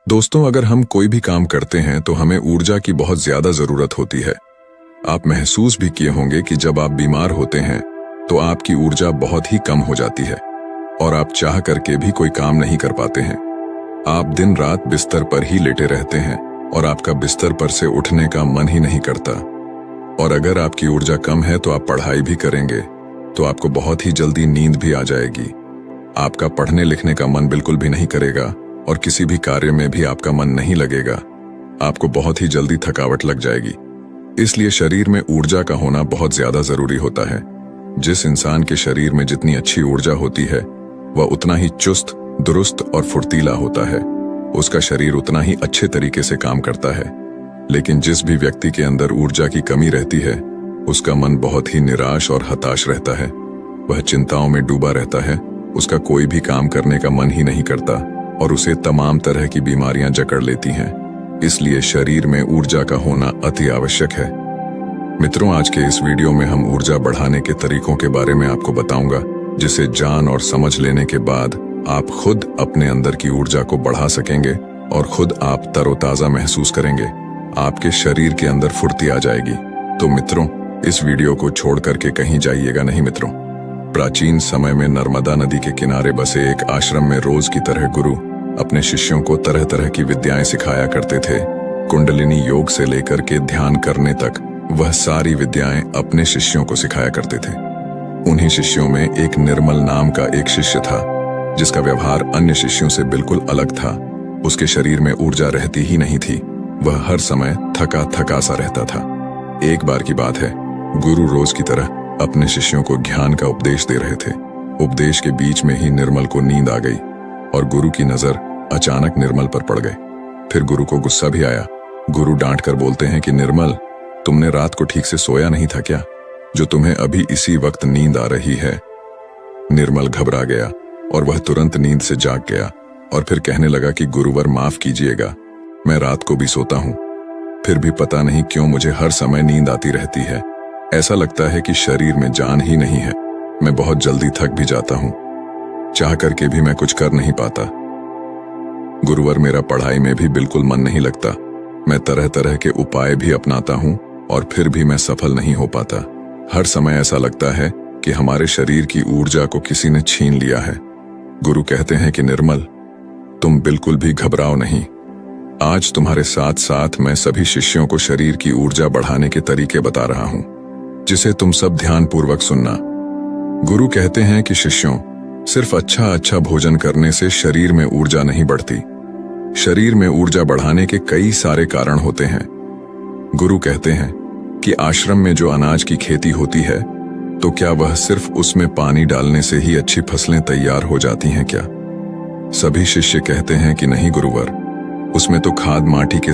दोस्तों, अगर हम कोई भी काम करते हैं तो हमें ऊर्जा की बहुत ज्यादा जरूरत होती है। आप महसूस भी किए होंगे कि जब आप बीमार होते हैं तो आपकी ऊर्जा बहुत ही कम हो जाती है और आप चाह करके भी कोई काम नहीं कर पाते हैं। आप दिन रात बिस्तर पर ही लेटे रहते हैं और आपका बिस्तर पर से उठने का मन ही नहीं करता। और अगर आपकी ऊर्जा कम है तो आप पढ़ाई भी करेंगे तो आपको बहुत ही जल्दी नींद भी आ जाएगी। आपका पढ़ने लिखने का मन बिल्कुल भी नहीं करेगा और किसी भी कार्य में भी आपका मन नहीं लगेगा। आपको बहुत ही जल्दी थकावट लग जाएगी। इसलिए शरीर में ऊर्जा का होना बहुत ज्यादा जरूरी होता है। जिस इंसान के शरीर में जितनी अच्छी ऊर्जा होती है वह उतना ही चुस्त, दुरुस्त और फुर्तीला होता है। उसका शरीर उतना ही अच्छे तरीके से काम करता है। लेकिन जिस भी व्यक्ति के अंदर ऊर्जा की कमी रहती है उसका मन बहुत ही निराश और हताश रहता है। वह चिंताओं में डूबा रहता है। उसका कोई भी काम करने का मन ही नहीं करता और उसे तमाम तरह की बीमारियां जकड़ लेती हैं। इसलिए शरीर में ऊर्जा का होना अति आवश्यक है। मित्रों, आज के इस वीडियो में हम ऊर्जा बढ़ाने के तरीकों के बारे में आपको बताऊंगा, जिसे जान और समझ लेने के बाद आप खुद अपने अंदर की ऊर्जा को बढ़ा सकेंगे और खुद आप तरोताजा महसूस करेंगे। आपके शरीर के अंदर फुर्ती आ जाएगी। तो मित्रों, इस वीडियो को छोड़ करके कहीं जाइएगा नहीं। मित्रों, प्राचीन समय में नर्मदा नदी के किनारे बसे एक आश्रम में रोज की तरह गुरु अपने शिष्यों को तरह तरह की विद्याएं सिखाया करते थे। कुंडलिनी योग से लेकर के ध्यान करने तक वह सारी विद्याएं अपने शिष्यों को सिखाया करते थे। उन्हीं शिष्यों में एक निर्मल नाम का एक शिष्य था जिसका व्यवहार अन्य शिष्यों से बिल्कुल अलग था। उसके शरीर में ऊर्जा रहती ही नहीं थी। वह हर समय थका थका सा रहता था। एक बार की बात है, गुरु रोज की तरह अपने शिष्यों को ज्ञान का उपदेश दे रहे थे। उपदेश के बीच में ही निर्मल को नींद आ गई और गुरु की नजर अचानक निर्मल पर पड़ गई। फिर गुरु को गुस्सा भी आया। गुरु डांट कर बोलते हैं कि निर्मल, तुमने रात को ठीक से सोया नहीं था क्या, जो तुम्हें अभी इसी वक्त नींद आ रही है। निर्मल घबरा गया और वह तुरंत नींद से जाग गया और फिर कहने लगा कि गुरुवर माफ कीजिएगा, मैं रात को भी सोता हूं, फिर भी पता नहीं क्यों मुझे हर समय नींद आती रहती है। ऐसा लगता है कि शरीर में जान ही नहीं है। मैं बहुत जल्दी थक भी जाता हूं, चाह करके भी मैं कुछ कर नहीं पाता। गुरुवर, मेरा पढ़ाई में भी बिल्कुल मन नहीं लगता। मैं तरह तरह के उपाय भी अपनाता हूं और फिर भी मैं सफल नहीं हो पाता। हर समय ऐसा लगता है कि हमारे शरीर की ऊर्जा को किसी ने छीन लिया है। गुरु कहते हैं कि निर्मल, तुम बिल्कुल भी घबराओ नहीं। आज तुम्हारे साथ साथ मैं सभी शिष्यों को शरीर की ऊर्जा बढ़ाने के तरीके बता रहा हूं, जिसे तुम सब ध्यानपूर्वक सुनना। गुरु कहते हैं कि शिष्यों, सिर्फ अच्छा भोजन करने से शरीर में ऊर्जा नहीं बढ़ती। शरीर में ऊर्जा बढ़ाने के कई सारे कारण होते हैं। गुरु कहते हैं कि आश्रम में जो अनाज की खेती होती है तो क्या वह सिर्फ उसमें पानी डालने से ही अच्छी फसलें तैयार हो जाती हैं क्या? सभी शिष्य कहते हैं कि नहीं गुरुवर, उसमें तो खाद माटी के